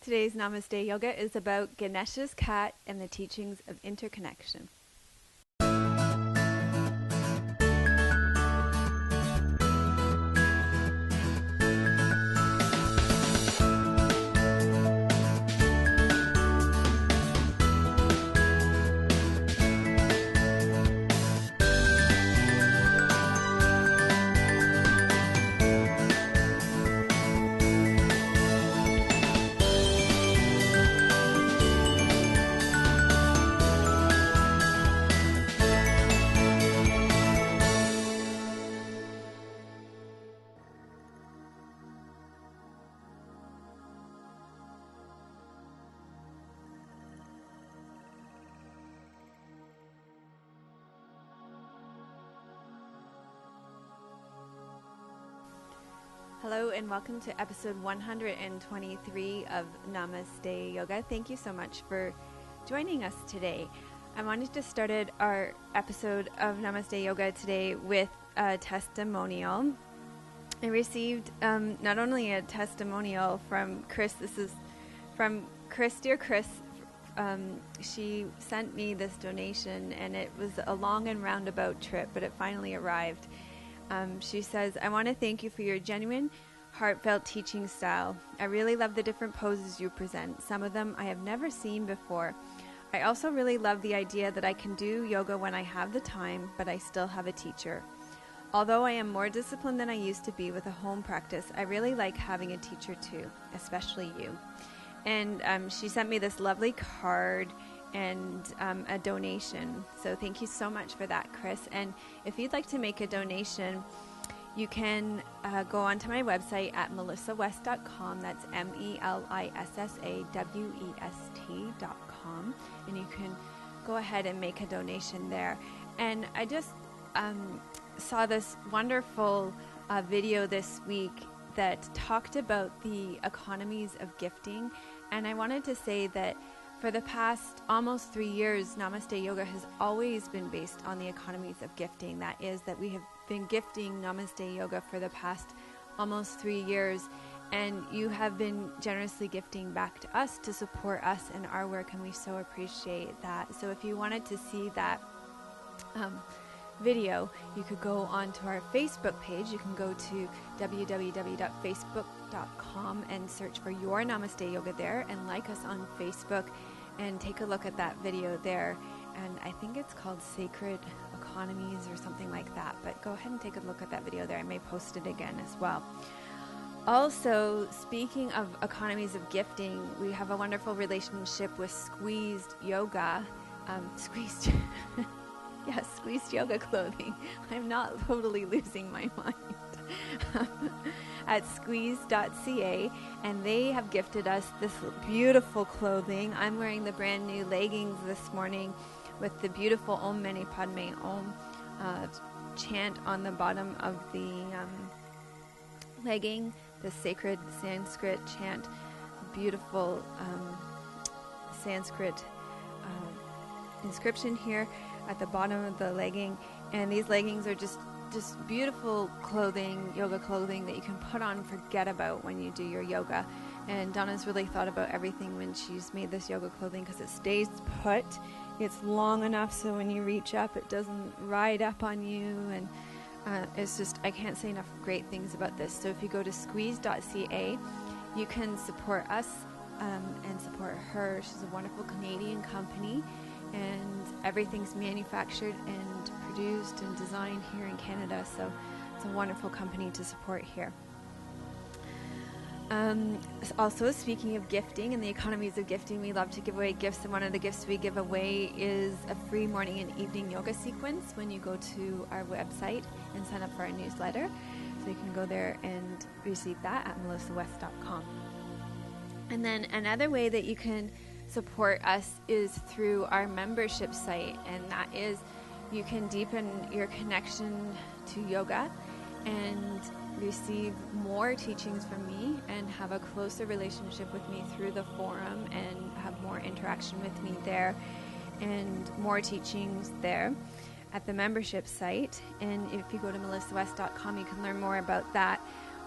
Today's Namaste Yoga is about Ganesha's cat and the teachings of interconnection. Hello and welcome to episode 123 of Namaste Yoga. Thank you so much for joining us today. I wanted to start our episode of Namaste Yoga today with a testimonial. I received not only a testimonial from Chris, this is from Chris, dear Chris. She sent me this donation and it was a long and roundabout trip, but it finally arrived. She says, I want to thank you for your genuine, heartfelt teaching style. I really love the different poses you present. Some of them I have never seen before. I also really love the idea that I can do yoga when I have the time, but I still have a teacher. Although I am more disciplined than I used to be with a home practice, I really like having a teacher too, especially you. And she sent me this lovely card and a donation. So thank you so much for that, Chris. And if you'd like to make a donation, you can go onto my website at melissawest.com. That's melissawest.com. And you can go ahead and make a donation there. And I just saw this wonderful video this week that talked about the economies of gifting. And I wanted to say that for the past almost 3 years, Namaste Yoga has always been based on the economies of gifting. That is, that we have been gifting Namaste Yoga for the past almost 3 years, and you have been generously gifting back to us to support us in our work, and we so appreciate that. So if you wanted to see that video, you could go onto our Facebook page. You can go to www.facebook.com and search for Your Namaste Yoga there and like us on Facebook and take a look at that video there. And I think it's called Sacred Economies or something like that, but go ahead and take a look at that video there. I may post it again as well. Also, speaking of economies of gifting, we have a wonderful relationship with Squeezed Yoga. Squeezed yoga clothing. I'm not totally losing my mind. At squeeze.ca, and they have gifted us this beautiful clothing. I'm wearing the brand new leggings this morning with the beautiful Om Mani Padme Om chant on the bottom of the legging, the sacred Sanskrit chant, beautiful Sanskrit inscription here at the bottom of the legging. And these leggings are just beautiful clothing, yoga clothing that you can put on and forget about when you do your yoga. And Donna's really thought about everything when she's made this yoga clothing because it stays put. It's long enough so when you reach up it doesn't ride up on you, and it's just, I can't say enough great things about this. So if you go to squeeze.ca, you can support us and support her. She's a wonderful Canadian company, and everything's manufactured and produced and designed here in Canada, so it's a wonderful company to support here. Also, speaking of gifting and the economies of gifting, we love to give away gifts, and one of the gifts we give away is a free morning and evening yoga sequence when you go to our website and sign up for our newsletter. So you can go there and receive that at melissawest.com. And then another way that you can support us is through our membership site, and that is you can deepen your connection to yoga and receive more teachings from me and have a closer relationship with me through the forum and have more interaction with me there and more teachings there at the membership site. And if you go to melissawest.com, you can learn more about that.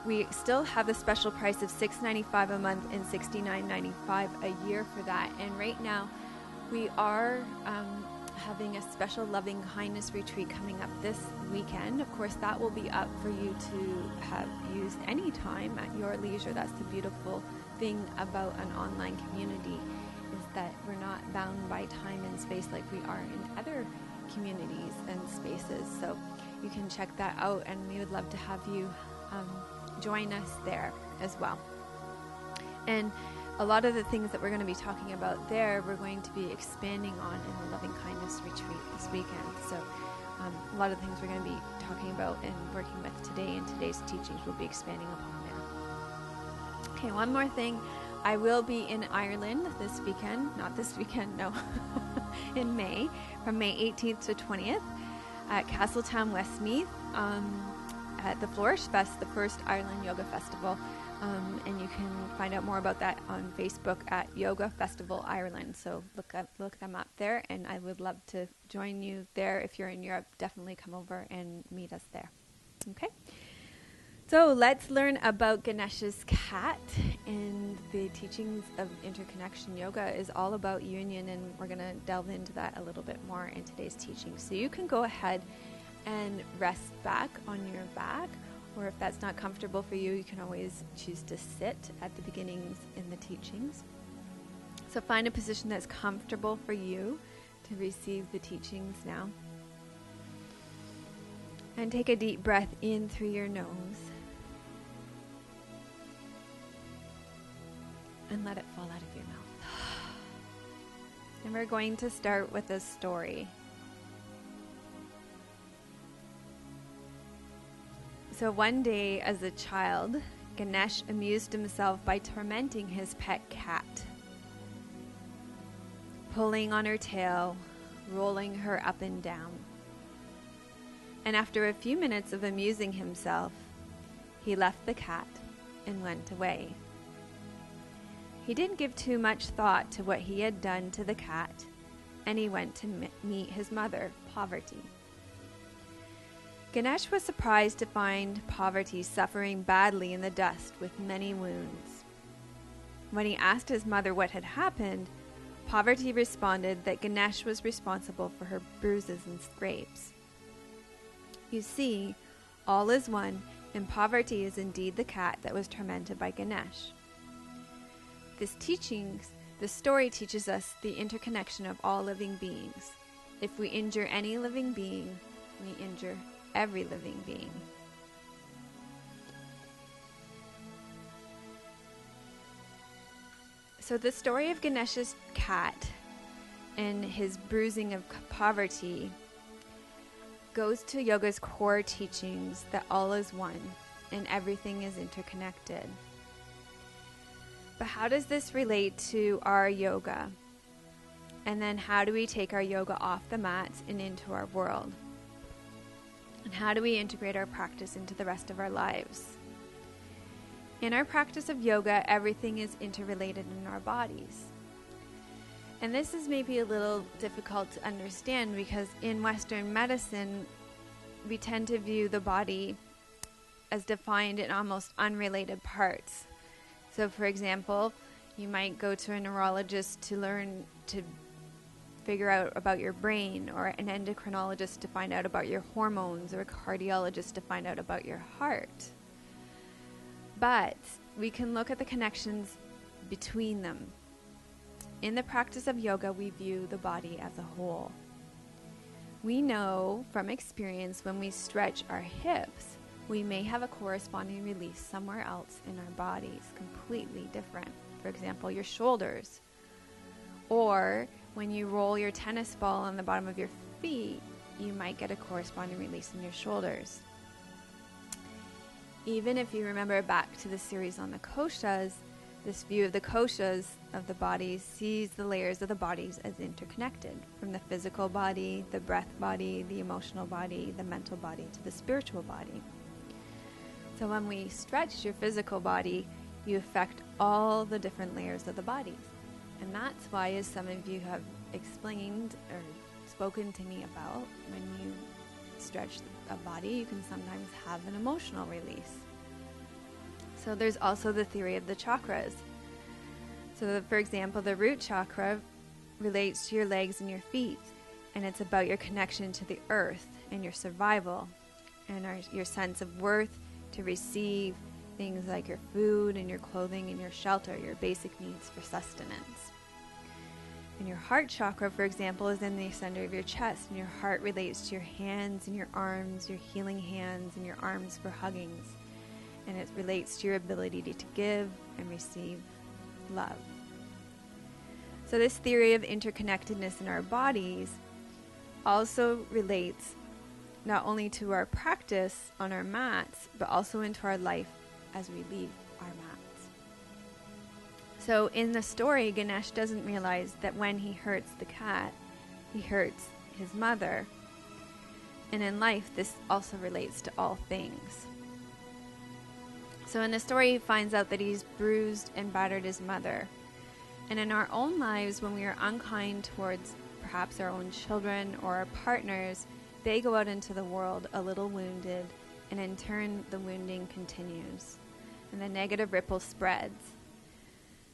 we still have the special price of $6.95 a month and $69.95 a year for that. And right now, we are having a special loving kindness retreat coming up this weekend. Of course, that will be up for you to have used any time at your leisure. That's the beautiful thing about an online community, is that we're not bound by time and space like we are in other communities and spaces. So you can check that out, and we would love to have you join us there as well. And a lot of the things that we're going to be talking about there, we're going to be expanding on in the Loving Kindness Retreat this weekend. So a lot of the things we're going to be talking about and working with today in today's teachings we'll be expanding upon there. Okay, one more thing. I will be in Ireland this weekend. Not this weekend, no. in May, from May 18th to 20th at Castletown, Westmeath, at the Flourish Fest, the first Ireland Yoga Festival. And you can find out more about that on Facebook at Yoga Festival Ireland. So look them up there, and I would love to join you there. If you're in Europe, definitely come over and meet us there. Okay? So let's learn about Ganesha's cat. And the teachings of Interconnection Yoga is all about union, and we're going to delve into that a little bit more in today's teaching. So you can go ahead and rest back on your back, or if that's not comfortable for you, you can always choose to sit at the beginnings in the teachings. So find a position that's comfortable for you to receive the teachings now. And take a deep breath in through your nose. And let it fall out of your mouth. And we're going to start with a story. So one day as a child, Ganesh amused himself by tormenting his pet cat, pulling on her tail, rolling her up and down. And after a few minutes of amusing himself, he left the cat and went away. He didn't give too much thought to what he had done to the cat, and he went to meet his mother, Poverty. Ganesh was surprised to find Poverty suffering badly in the dust with many wounds. When he asked his mother what had happened, Poverty responded that Ganesh was responsible for her bruises and scrapes. You see, all is one, and Poverty is indeed the cat that was tormented by Ganesh. The story teaches us the interconnection of all living beings. If we injure any living being, we injure every living being. So the story of Ganesha's cat and his bruising of Poverty goes to yoga's core teachings that all is one and everything is interconnected. But how does this relate to our yoga? And then how do we take our yoga off the mats and into our world? And how do we integrate our practice into the rest of our lives? In our practice of yoga, everything is interrelated in our bodies. And this is maybe a little difficult to understand because in Western medicine, we tend to view the body as defined in almost unrelated parts. So, for example, you might go to a neurologist to learn to figure out about your brain, or an endocrinologist to find out about your hormones, or a cardiologist to find out about your heart. But we can look at the connections between them. In the practice of yoga, we view the body as a whole. We know from experience when we stretch our hips, we may have a corresponding release somewhere else in our bodies, completely different. For example, your shoulders. Or when you roll your tennis ball on the bottom of your feet, you might get a corresponding release in your shoulders. Even if you remember back to the series on the koshas, this view of the koshas of the bodies sees the layers of the bodies as interconnected, from the physical body, the breath body, the emotional body, the mental body, to the spiritual body. So when we stretch your physical body, you affect all the different layers of the bodies. And that's why, as some of you have explained or spoken to me about, when you stretch a body, you can sometimes have an emotional release. So there's also the theory of the chakras. So for example, the root chakra relates to your legs and your feet, and it's about your connection to the earth and your survival and your sense of worth to receive things like your food and your clothing and your shelter, your basic needs for sustenance. And your heart chakra, for example, is in the center of your chest, and your heart relates to your hands and your arms, your healing hands and your arms for huggings. And it relates to your ability to give and receive love. So this theory of interconnectedness in our bodies also relates not only to our practice on our mats, but also into our life as we leave our mats. So in the story, Ganesh doesn't realize that when he hurts the cat, he hurts his mother. And in life, this also relates to all things. So in the story, he finds out that he's bruised and battered his mother. And in our own lives, when we are unkind towards perhaps our own children or our partners, they go out into the world a little wounded, and in turn, the wounding continues, and the negative ripple spreads.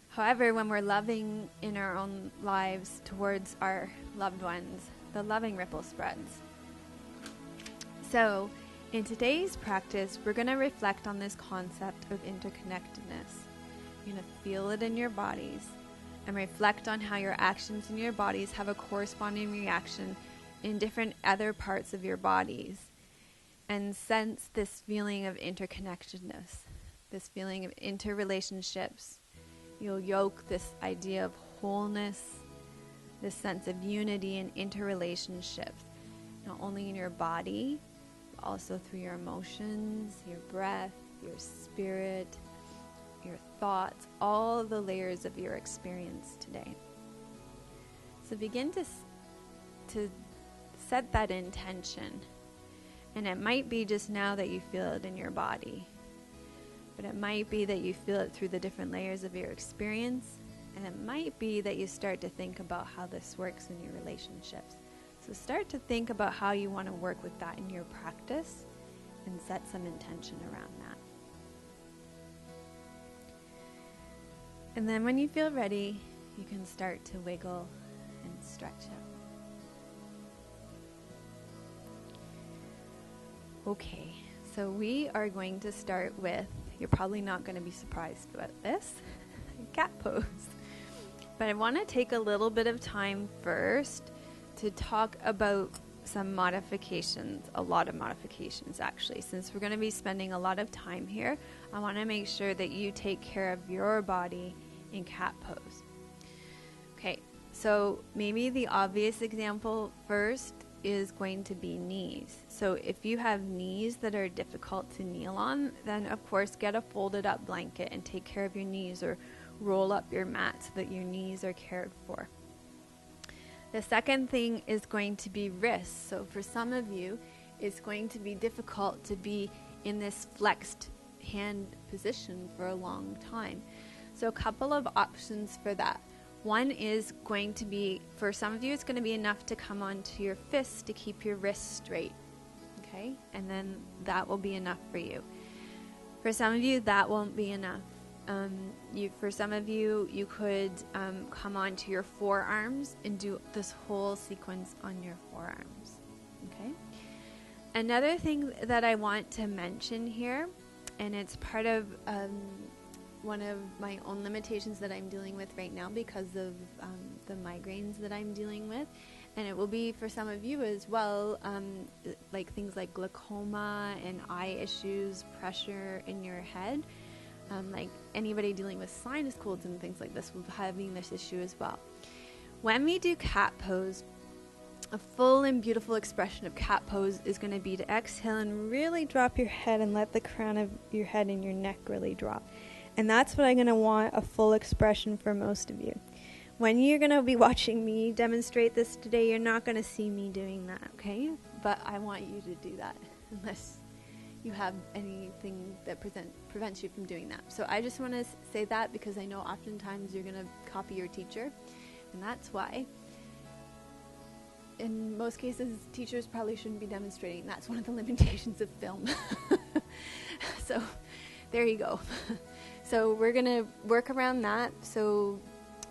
However, when we're loving in our own lives towards our loved ones, the loving ripple spreads. So, in today's practice, we're going to reflect on this concept of interconnectedness. You're going to feel it in your bodies and reflect on how your actions in your bodies have a corresponding reaction in different other parts of your bodies, and sense this feeling of interconnectedness, this feeling of interrelationships. You'll yoke this idea of wholeness, this sense of unity and interrelationships, not only in your body, but also through your emotions, your breath, your spirit, your thoughts, all the layers of your experience today. So begin to set that intention. And it might be just now that you feel it in your body, but it might be that you feel it through the different layers of your experience, and it might be that you start to think about how this works in your relationships. So start to think about how you want to work with that in your practice and set some intention around that. And then when you feel ready, you can start to wiggle and stretch out. Okay, so we are going to start with, you're probably not going to be surprised about this, cat pose. But I want to take a little bit of time first to talk about some modifications, a lot of modifications actually. Since we're going to be spending a lot of time here, I want to make sure that you take care of your body in cat pose. Okay, so maybe the obvious example first is going to be knees. So if you have knees that are difficult to kneel on, then of course get a folded up blanket and take care of your knees, or roll up your mat so that your knees are cared for. The second thing is going to be wrists. So for some of you, it's going to be difficult to be in this flexed hand position for a long time. So a couple of options for that. One is going to be, for some of you, it's going to be enough to come onto your fists to keep your wrists straight. Okay? And then that will be enough for you. For some of you, that won't be enough. For some of you, you could come onto your forearms and do this whole sequence on your forearms. Okay? Another thing that I want to mention here, and it's part of one of my own limitations that I'm dealing with right now because of the migraines that I'm dealing with, and it will be for some of you as well, like things like glaucoma and eye issues, pressure in your head. Like anybody dealing with sinus colds and things like this will be having this issue as well. When we do cat pose, a full and beautiful expression of cat pose is going to be to exhale and really drop your head and let the crown of your head and your neck really drop. And that's what I'm going to want a full expression for most of you. When you're going to be watching me demonstrate this today, you're not going to see me doing that, okay? But I want you to do that unless you have anything that prevents you from doing that. So I just want to say that because I know oftentimes you're going to copy your teacher, and that's why. In most cases, teachers probably shouldn't be demonstrating. That's one of the limitations of film. So there you go. So we're going to work around that. So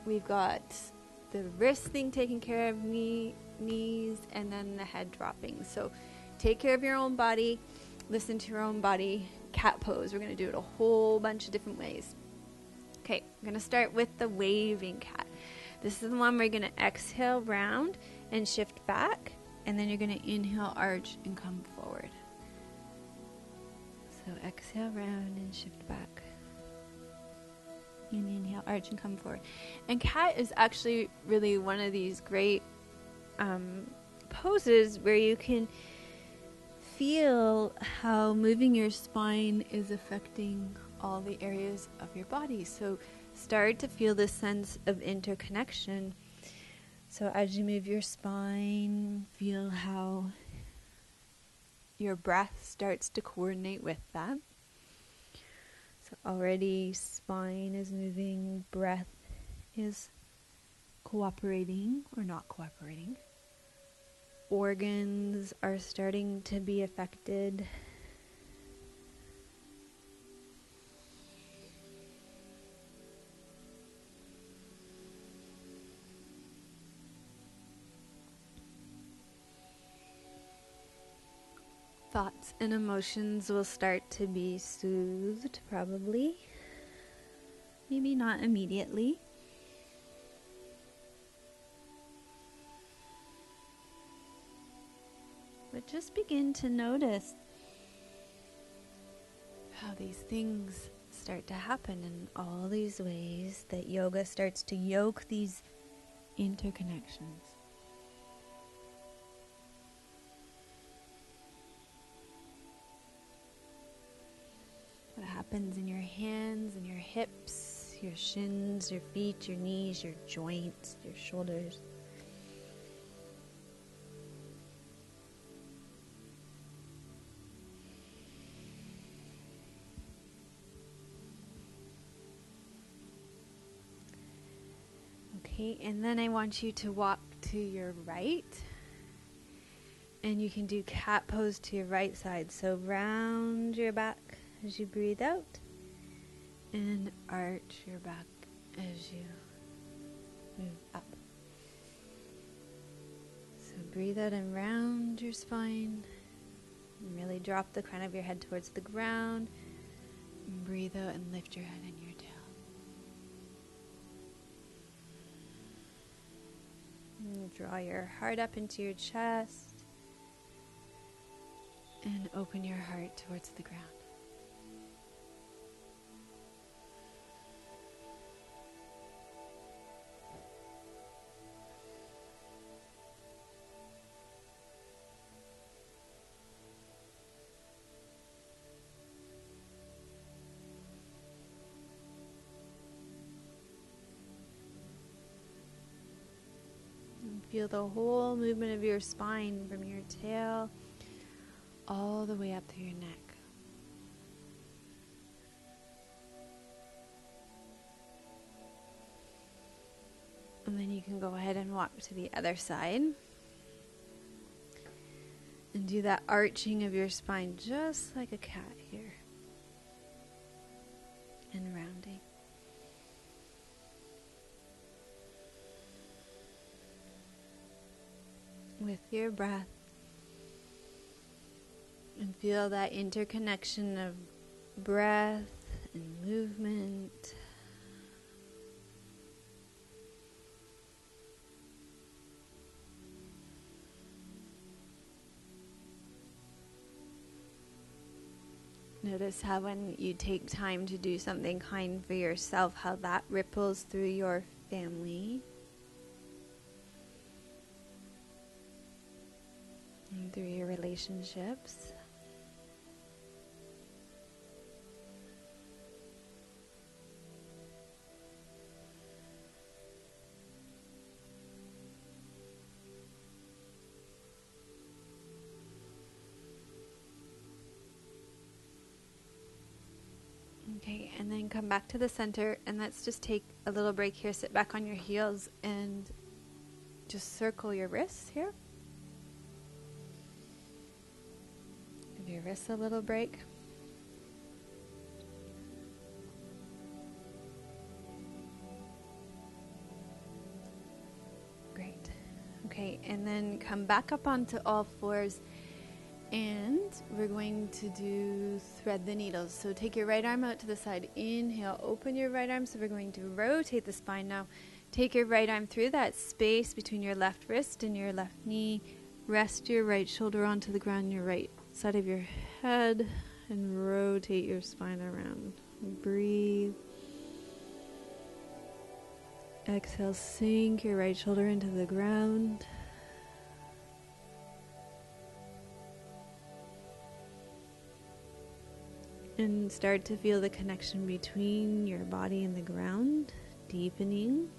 we've got the wrist thing taken care of, knees, and then the head dropping. So take care of your own body, listen to your own body. Cat pose, we're going to do it a whole bunch of different ways. Okay, I'm going to start with the waving cat. This is the one where you're going to exhale round and shift back, and then you're going to inhale, arch, and come forward. So exhale round and shift back. And inhale, arch, and come forward. And cat is actually really one of these great poses where you can feel how moving your spine is affecting all the areas of your body. So start to feel this sense of interconnection. So as you move your spine, feel how your breath starts to coordinate with that. So already spine is moving, breath is cooperating or not cooperating. Organs are starting to be affected. Thoughts and emotions will start to be soothed, probably. Maybe not immediately. But just begin to notice how these things start to happen in all these ways that yoga starts to yoke these interconnections. What happens in your hands and your hips, your shins, your feet, your knees, your joints, your shoulders. Okay, and then I want you to walk to your right. And you can do cat pose to your right side. So round your back as you breathe out, and arch your back as you move up. So breathe out and round your spine, and really drop the crown of your head towards the ground, and breathe out and lift your head and your tail. And draw your heart up into your chest, and open your heart towards the ground. Feel the whole movement of your spine from your tail all the way up through your neck. And then you can go ahead and walk to the other side. And do that arching of your spine just like a cat here. And rounding. With your breath, and feel that interconnection of breath and movement. Notice how when you take time to do something kind for yourself, how that ripples through your family. And through your relationships. Okay, and then come back to the center, and let's just take a little break here. Sit back on your heels and just circle your wrists here. Give your wrists a little break. Okay, and then come back up onto all fours, and we're going to do thread the needles. So take your right arm out to the side. Inhale, open your right arm. So we're going to rotate the spine now. Take your right arm through that space between your left wrist and your left knee. Rest your right shoulder onto the ground, your right side of your head, and rotate your spine around. Breathe. Exhale, sink your right shoulder into the ground. And start to feel the connection between your body and the ground, deepening.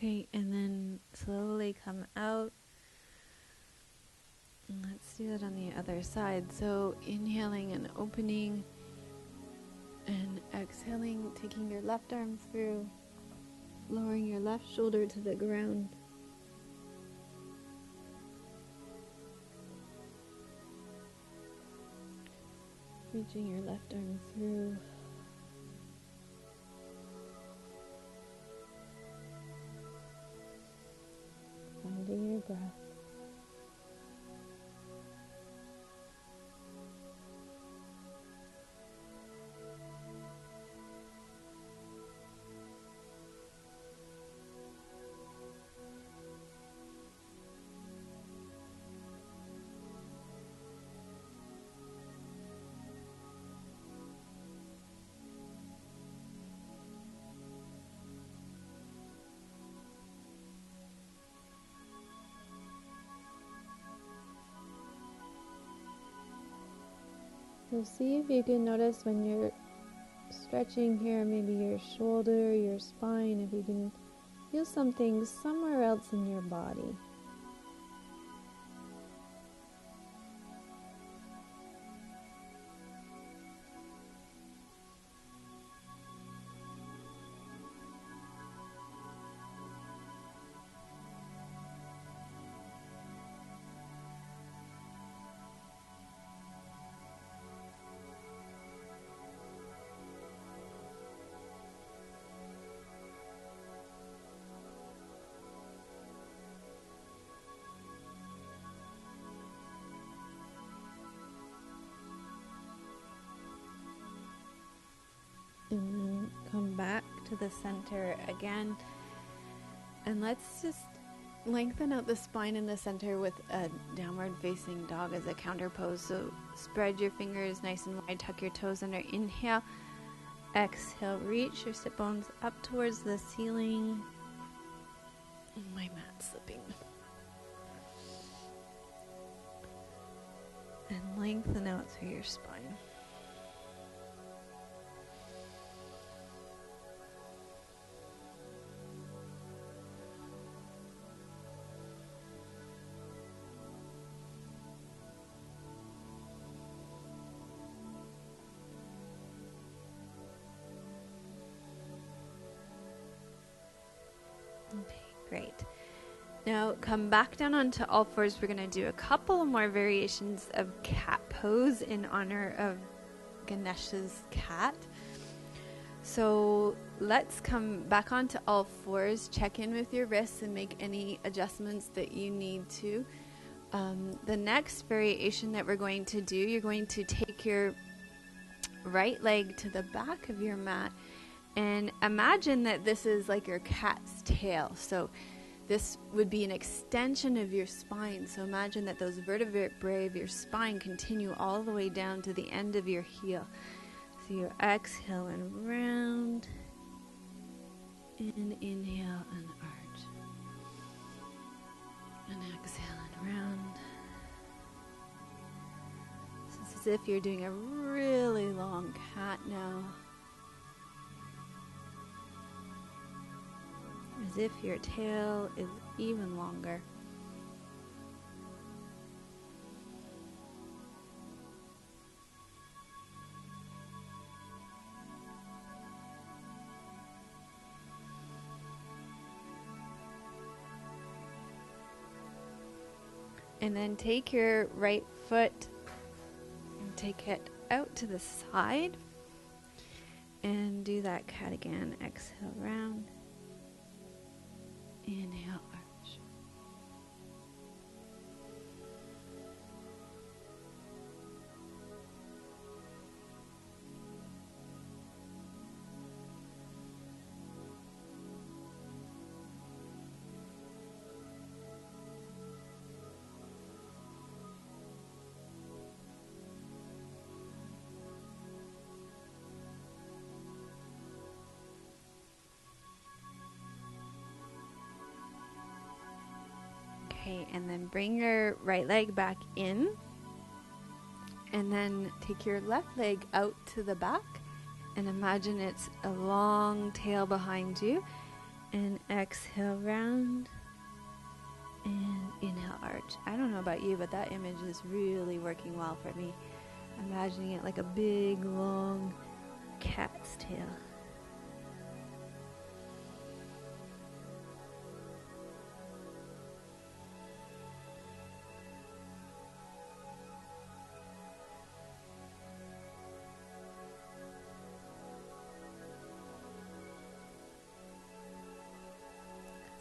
Okay, and then slowly come out. And let's do that on the other side. So inhaling and opening, and exhaling, taking your left arm through, lowering your left shoulder to the ground. Reaching your left arm through. Finding your breath. So see if you can notice when you're stretching here, maybe your shoulder, your spine, if you can feel something somewhere else in your body. And then come back to the center again. And let's just lengthen out the spine in the center with a downward facing dog as a counter pose. So spread your fingers nice and wide, tuck your toes under. Inhale, exhale, reach your sit bones up towards the ceiling. My mat's slipping. And lengthen out through your spine. Okay, great. Now come back down onto all fours. We're going to do a couple more variations of cat pose in honor of Ganesha's cat. So let's come back onto all fours, check in with your wrists and make any adjustments that you need to. The next variation that we're going to do, you're going to take your right leg to the back of your mat and imagine that this is like your cat's tail. So this would be an extension of your spine. So imagine that those vertebrae of your spine continue all the way down to the end of your heel. So you exhale and round, and inhale and arch, and exhale and round. So it's as if you're doing a really long cat now, as if your tail is even longer. And then take your right foot and take it out to the side and do that cat again. Exhale, round. Inhale, arch. Okay, and then bring your right leg back in, and then take your left leg out to the back, and imagine it's a long tail behind you, and exhale, round, and inhale, arch. I don't know about you, but that image is really working well for me. Imagining it like a big, long cat's tail.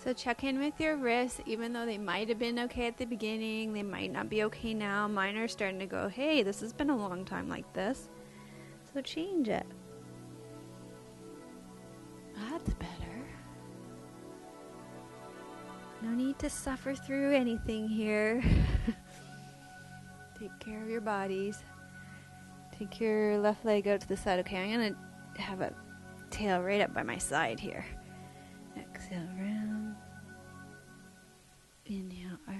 So check in with your wrists. Even though they might have been okay at the beginning, they might not be okay now. Mine are starting to go, hey, this has been a long time like this. So change it. That's better. No need to suffer through anything here. Take care of your bodies. Take your left leg out to the side. Okay, I'm going to have a tail right up by my side here. Exhale, round. Inhale, arch.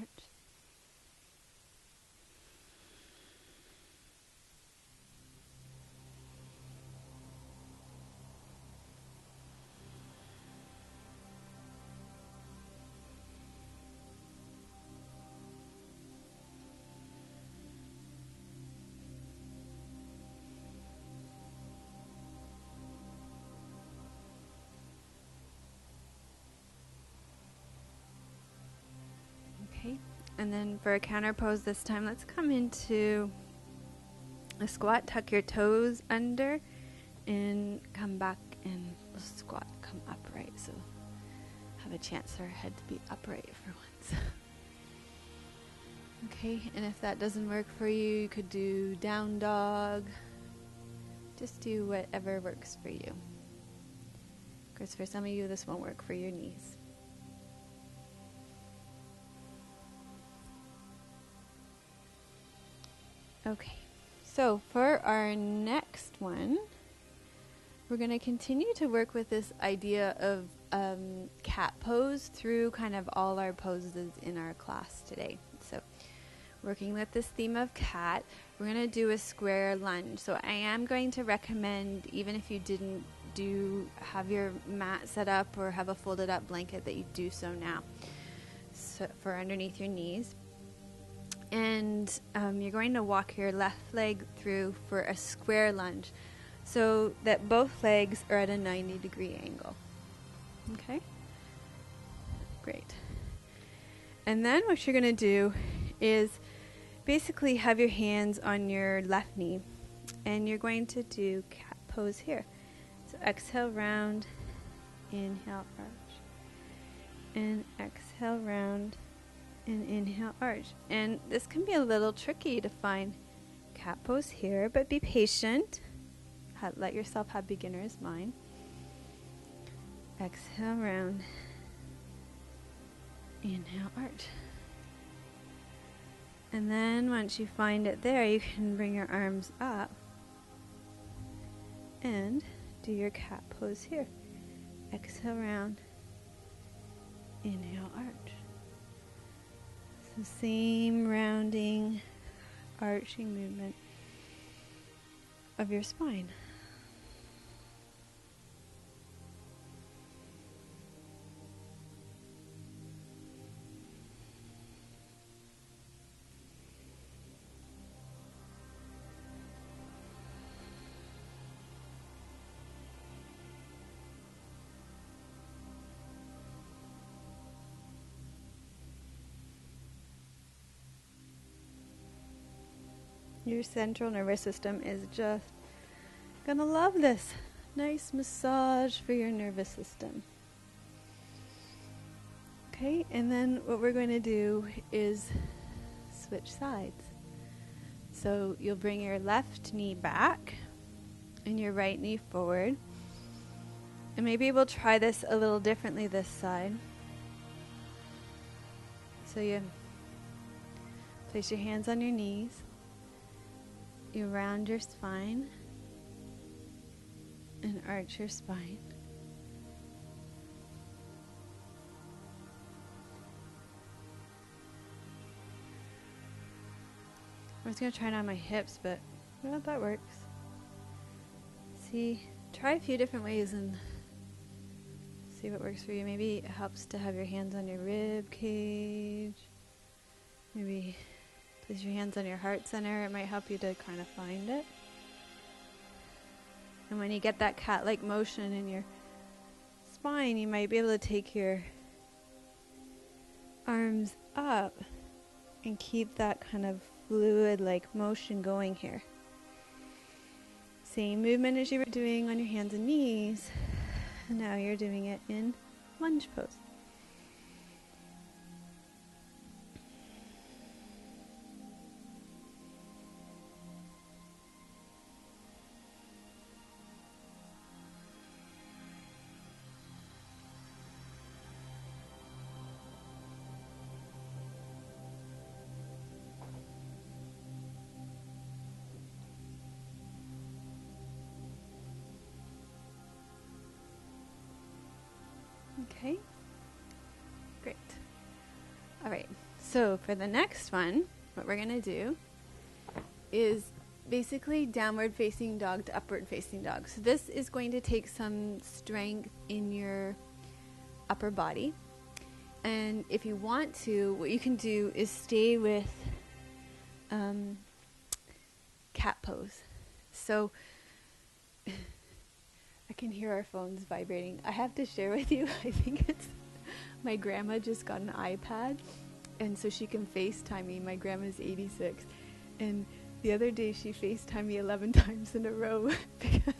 Okay, and then for a counter pose this time, let's come into a squat. Tuck your toes under and come back and squat, come upright. So have a chance for our head to be upright for once. Okay, and if that doesn't work for you, you could do down dog. Just do whatever works for you. Of course, for some of you, this won't work for your knees. Okay, so for our next one, we're going to continue to work with this idea of cat pose through kind of all our poses in our class today. So working with this theme of cat, we're going to do a square lunge. So I am going to recommend, even if you didn't have your mat set up or have a folded up blanket, that you do so now, so for underneath your knees. And you're going to walk your left leg through for a square lunge so that both legs are at a 90-degree angle. Okay? Great. And then what you're going to do is basically have your hands on your left knee, and you're going to do cat pose here. So exhale, round, inhale, arch, and exhale, round, and inhale, arch. And this can be a little tricky to find cat pose here, but be patient. Let yourself have beginner's mind. Exhale, round, Inhale, arch. And then once you find it there, you can bring your arms up and do your cat pose here. Exhale, round. Inhale, arch. So same rounding, arching movement of your spine. Your central nervous system is just gonna love this. Nice massage for your nervous system. Okay, and then what we're going to do is switch sides. So you'll bring your left knee back and your right knee forward. And maybe we'll try this a little differently this side. So you place your hands on your knees. You round your spine and arch your spine. I was going to try it on my hips, but well, that works. See, try a few different ways and see what works for you. Maybe it helps to have your hands on your rib cage. Maybe place your hands on your heart center. It might help you to kind of find it. And when you get that cat-like motion in your spine, you might be able to take your arms up and keep that kind of fluid-like motion going here. Same movement as you were doing on your hands and knees. And now you're doing it in lunge pose. Okay, great. All right, so for the next one, what we're going to do is basically downward facing dog to upward facing dog. So this is going to take some strength in your upper body. And if you want to, what you can do is stay with cat pose. So I can hear our phones vibrating. I have to share with you, I think it's my grandma just got an iPad, and so she can FaceTime me. My grandma's 86, and the other day she FaceTimed me 11 times in a row because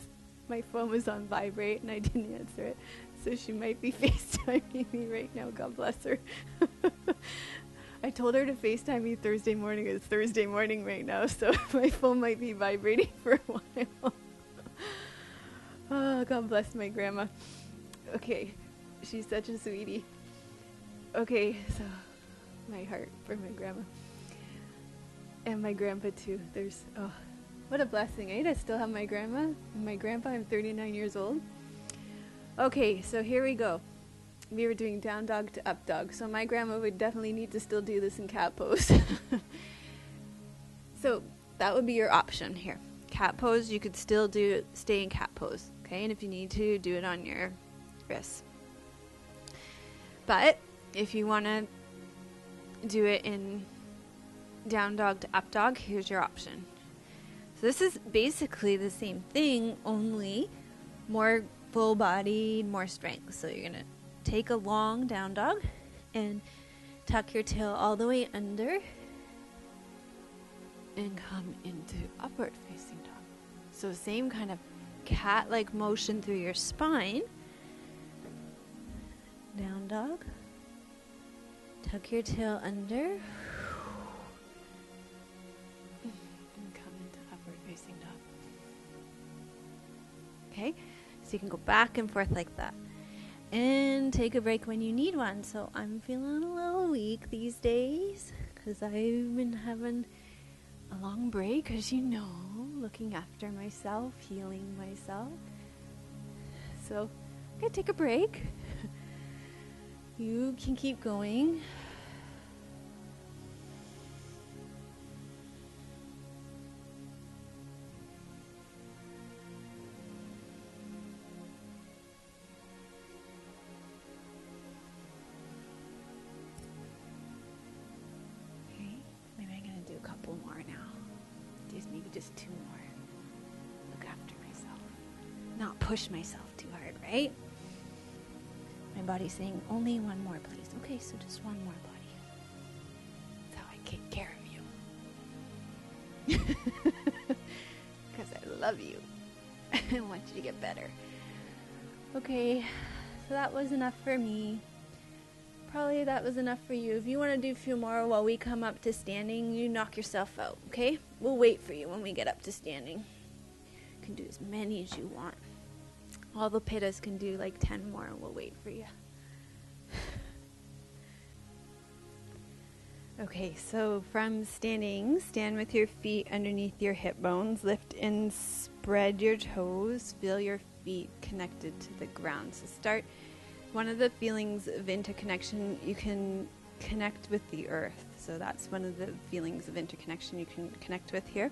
my phone was on vibrate and I didn't answer it. So she might be FaceTiming me right now. God bless her. I told her to FaceTime me Thursday morning. It's Thursday morning right now, so my phone might be vibrating for a while. Oh, God bless my grandma. Okay, she's such a sweetie. Okay, so my heart for my grandma. And my grandpa too. Oh, what a blessing, eh? I still have my grandma and my grandpa. I'm 39 years old. Okay, so here we go. We were doing down dog to up dog. So my grandma would definitely need to still do this in cat pose. So that would be your option here. Cat pose, you could still stay in cat pose. Okay, and if you need to, do it on your wrists. But if you want to do it in down dog to up dog, here's your option. So this is basically the same thing, only more full-bodied, more strength. So you're going to take a long down dog and tuck your tail all the way under and come into upward facing dog. So same kind of cat-like motion through your spine. Down dog. Tuck your tail under. And come into upward facing dog. Okay? So you can go back and forth like that. And take a break when you need one. So I'm feeling a little week these days because I've been having a long break, as you know, looking after myself, healing myself. So I'm going to take a break. You can keep going. Maybe just 2 more. Look after myself. Not push myself too hard, right? My body's saying, only 1 more, please. Okay, so just 1 more, body. That's how I take care of you. Because I love you. I want you to get better. Okay, so that was enough for me. Probably that was enough for you. If you want to do a few more while we come up to standing, you knock yourself out, okay? We'll wait for you when we get up to standing. You can do as many as you want. All the pittas can do like 10 more and we'll wait for you. Okay, so from standing, stand with your feet underneath your hip bones. Lift and spread your toes. Feel your feet connected to the ground. So start. One of the feelings of interconnection, you can connect with the earth. So that's one of the feelings of interconnection you can connect with here.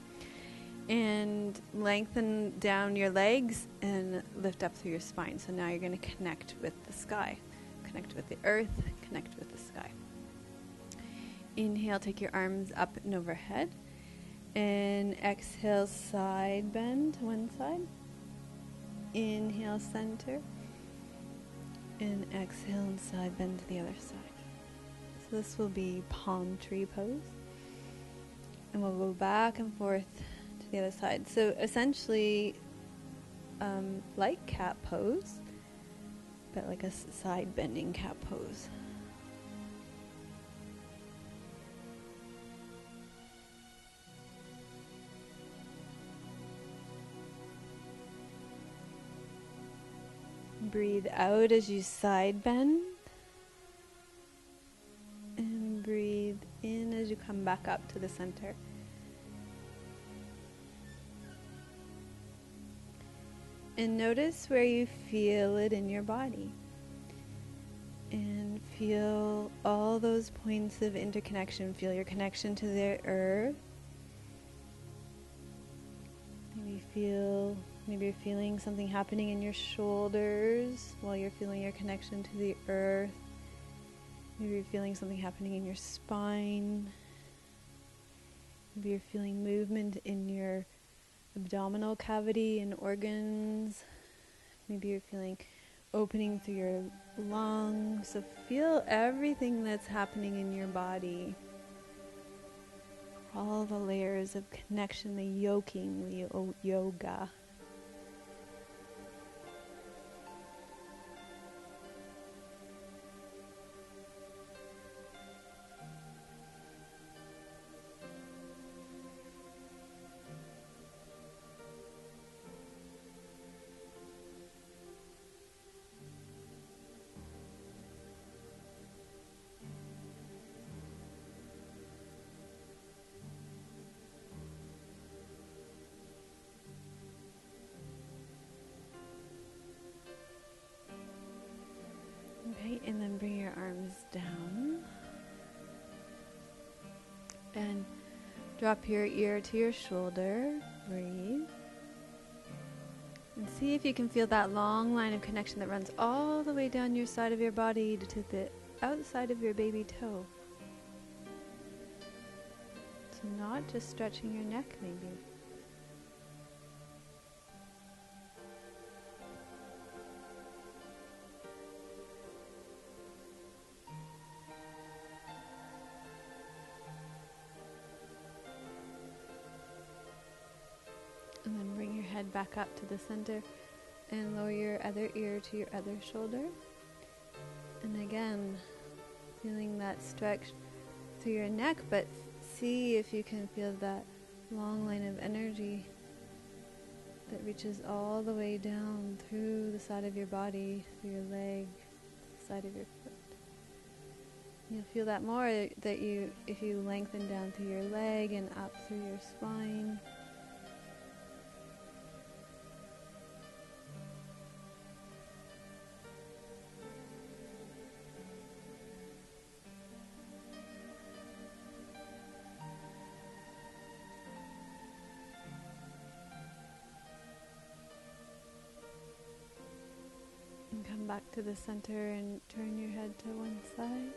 And lengthen down your legs and lift up through your spine. So now you're going to connect with the sky. Connect with the earth, connect with the sky. Inhale, take your arms up and overhead. And exhale, side bend to one side. Inhale, center. And exhale and side bend to the other side. So this will be palm tree pose. And we'll go back and forth to the other side. So essentially, like cat pose, but like a side bending cat pose. Breathe out as you side bend. And breathe in as you come back up to the center. And notice where you feel it in your body. And feel all those points of interconnection. Feel your connection to the earth. Maybe you're feeling something happening in your shoulders while you're feeling your connection to the earth. Maybe you're feeling something happening in your spine. Maybe you're feeling movement in your abdominal cavity and organs. Maybe you're feeling opening through your lungs. So feel everything that's happening in your body. All the layers of connection, the yoking, the yoga. Okay, and then bring your arms down. And drop your ear to your shoulder. Breathe. And see if you can feel that long line of connection that runs all the way down your side of your body to the outside of your baby toe. So not just stretching your neck maybe. And then bring your head back up to the center and lower your other ear to your other shoulder. And again, feeling that stretch through your neck, but see if you can feel that long line of energy that reaches all the way down through the side of your body, through your leg, the side of your foot. You'll feel that more if you lengthen down through your leg and up through your spine. And come back to the center and turn your head to one side.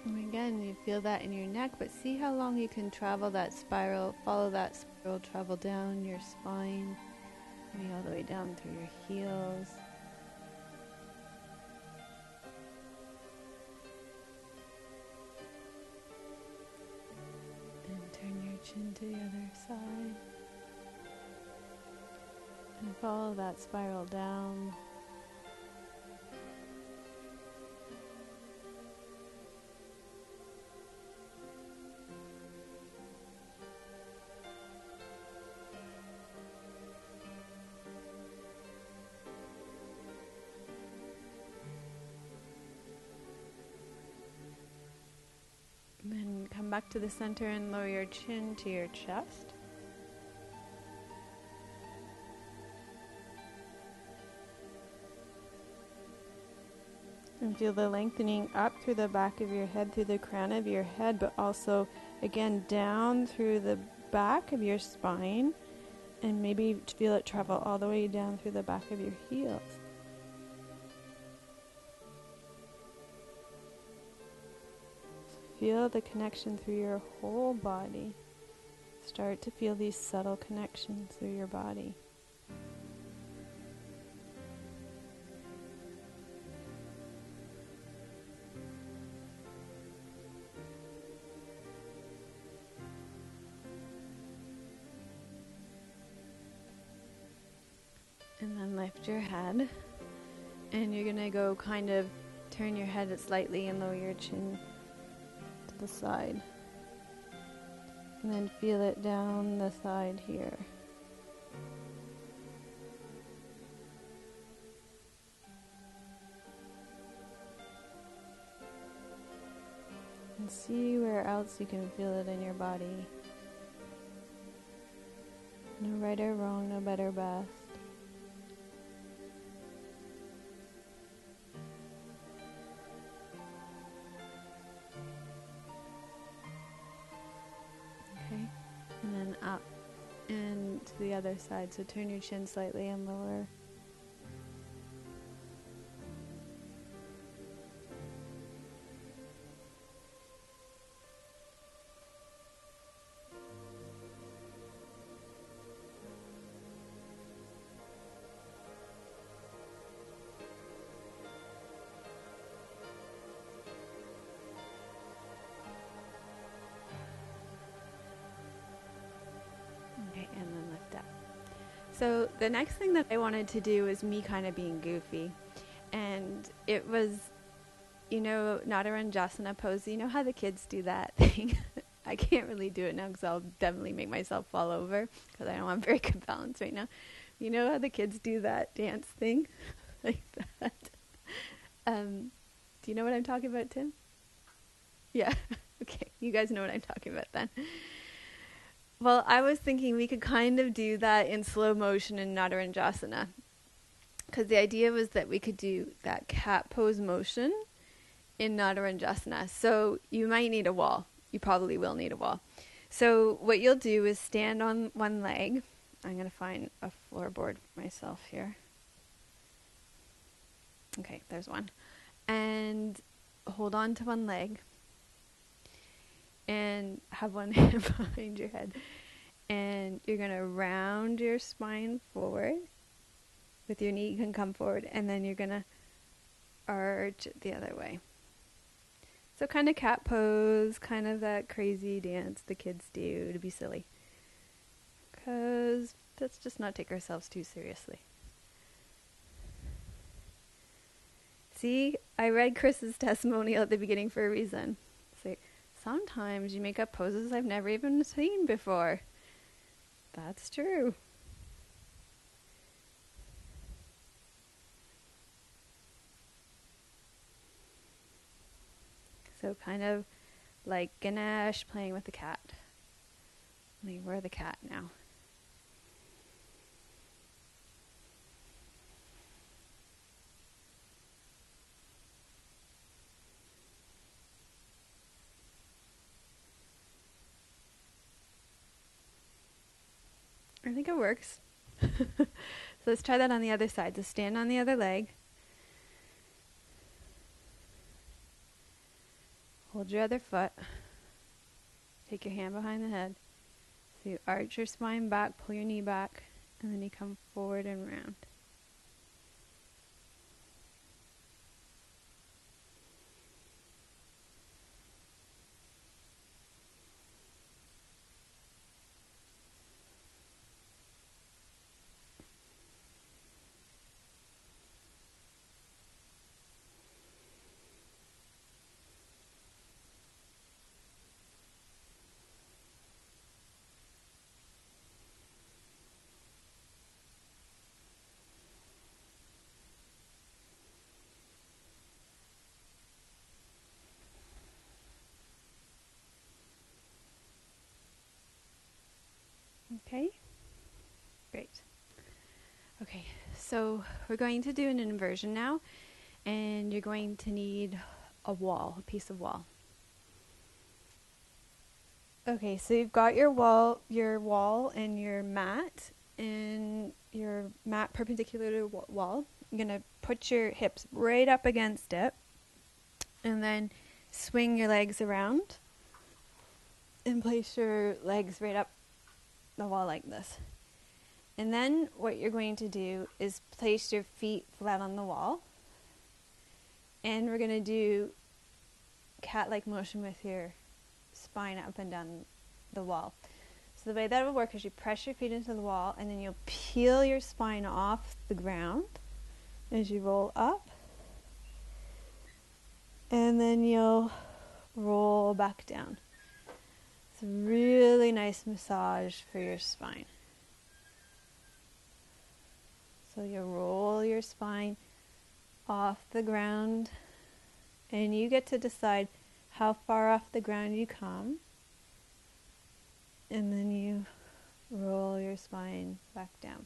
And again, you feel that in your neck, but see how long you can travel that spiral, follow that spiral, travel down your spine, maybe all the way down through your heels. And turn your chin to the other side. And follow that spiral down. Then come back to the center and lower your chin to your chest. And feel the lengthening up through the back of your head, through the crown of your head, but also, again, down through the back of your spine. And maybe feel it travel all the way down through the back of your heels. Feel the connection through your whole body. Start to feel these subtle connections through your body. And then lift your head. And you're going to go kind of turn your head slightly and lower your chin the side, and then feel it down the side here. And see where else you can feel it in your body. No right or wrong, no better or best. And then up and to the other side. So turn your chin slightly and lower. Okay, and then lift up. So the next thing that I wanted to do was me kind of being goofy. And it was, nataranjasana pose. You know how the kids do that thing? I can't really do it now because I'll definitely make myself fall over because I don't have very good balance right now. You know how the kids do that dance thing? Like that. Do you know what I'm talking about, Tim? Yeah. Okay. You guys know what I'm talking about then. Well, I was thinking we could kind of do that in slow motion in nataranjasana. Because the idea was that we could do that cat pose motion in nataranjasana. So you might need a wall. You probably will need a wall. So what you'll do is stand on one leg. I'm going to find a floorboard for myself here. Okay, there's one. And hold on to one leg. And have one hand behind your head. And you're going to round your spine forward. With your knee, you can come forward. And then you're going to arch it the other way. So kind of cat pose, kind of that crazy dance the kids do to be silly. Because let's just not take ourselves too seriously. See, I read Chris's testimonial at the beginning for a reason. Say, sometimes you make up poses I've never even seen before. That's true. So kind of like Ganesh playing with the cat. We're the cat now. I think it works. So let's try that on the other side. So stand on the other leg. Hold your other foot. Take your hand behind the head. So you arch your spine back, pull your knee back, and then you come forward and round. Okay? Great. Okay, so we're going to do an inversion now, and you're going to need a piece of wall. Okay, so you've got your wall and your mat perpendicular to the wall. You're going to put your hips right up against it, and then swing your legs around, and place your legs right up the wall like this. And then what you're going to do is place your feet flat on the wall, and we're going to do cat-like motion with your spine up and down the wall. So the way that will work is you press your feet into the wall, and then you'll peel your spine off the ground as you roll up, and then you'll roll back down. It's a really nice massage for your spine. So you roll your spine off the ground, and you get to decide how far off the ground you come, and then you roll your spine back down.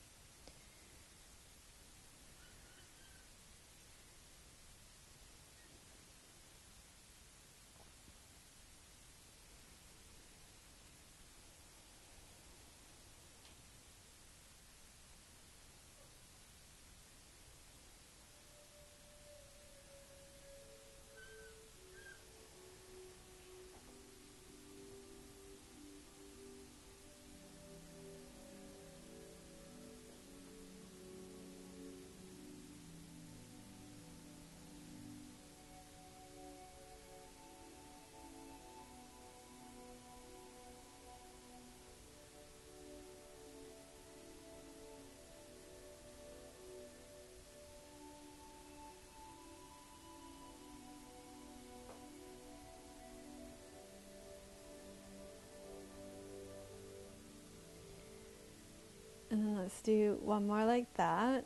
And then let's do one more like that.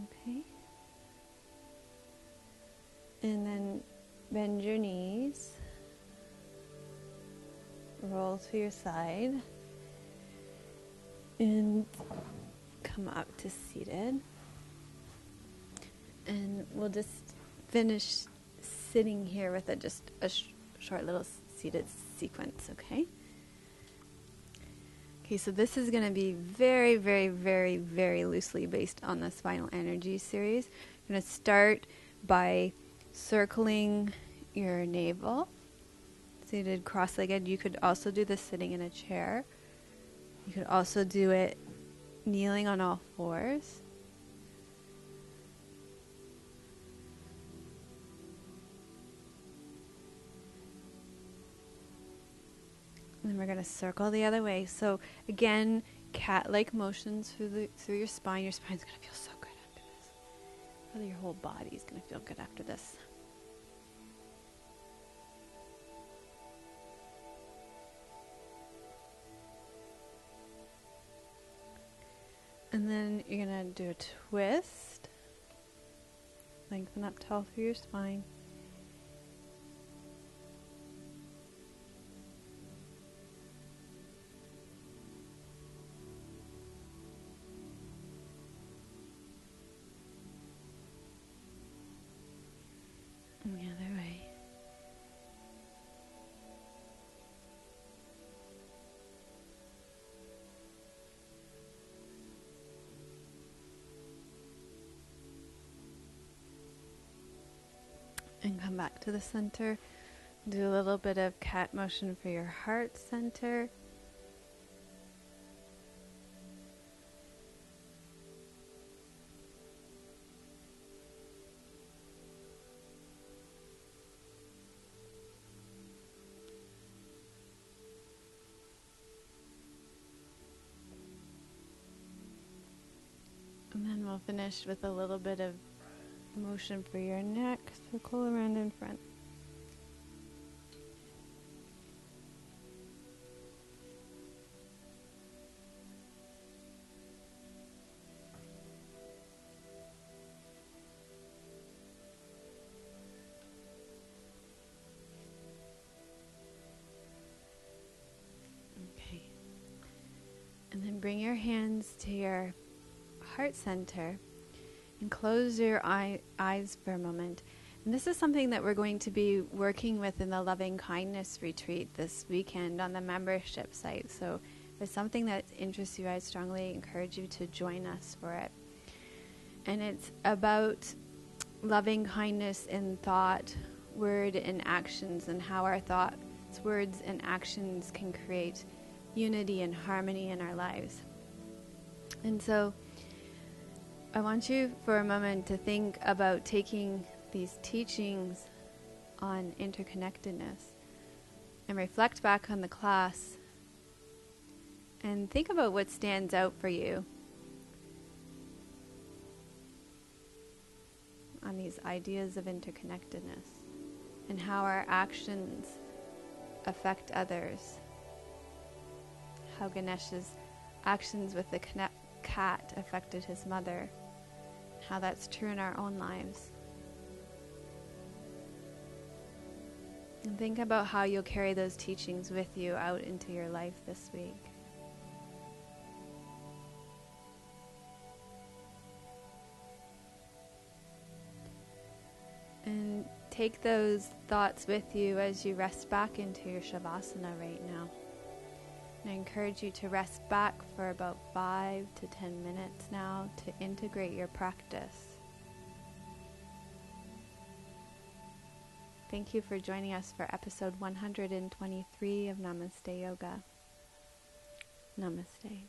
Okay. And then bend your knees. Roll to your side. And come up to seated. And we'll just finish sitting here with just a short little seated sequence, okay? Okay, so this is going to be very, very, very, very loosely based on the Spinal Energy series. I'm going to start by circling your navel, seated cross-legged. You could also do this sitting in a chair. You could also do it kneeling on all fours. And then we're going to circle the other way. So again, cat-like motions through your spine. Your spine's going to feel so good after this. Really, your whole body's going to feel good after this. And then you're going to do a twist. Lengthen up tall through your spine. And the other way. And come back to the center. Do a little bit of cat motion for your heart center. And then we'll finish with a little bit of motion for your neck. Circle around in front. Okay. And then bring your hands to your heart center and close your eyes for a moment. And this is something that we're going to be working with in the loving kindness retreat this weekend on the membership site. So if it's something that interests you, I strongly encourage you to join us for it. And it's about loving kindness in thought, word, and actions, and how our thoughts, words, and actions can create unity and harmony in our lives. And so I want you for a moment to think about taking these teachings on interconnectedness and reflect back on the class and think about what stands out for you on these ideas of interconnectedness and how our actions affect others. How Ganesh's actions with the cat affected his mother. How that's true in our own lives. And think about how you'll carry those teachings with you out into your life this week. And take those thoughts with you as you rest back into your shavasana right now. And I encourage you to rest back for about 5 to 10 minutes now to integrate your practice. Thank you for joining us for episode 123 of Namaste Yoga. Namaste.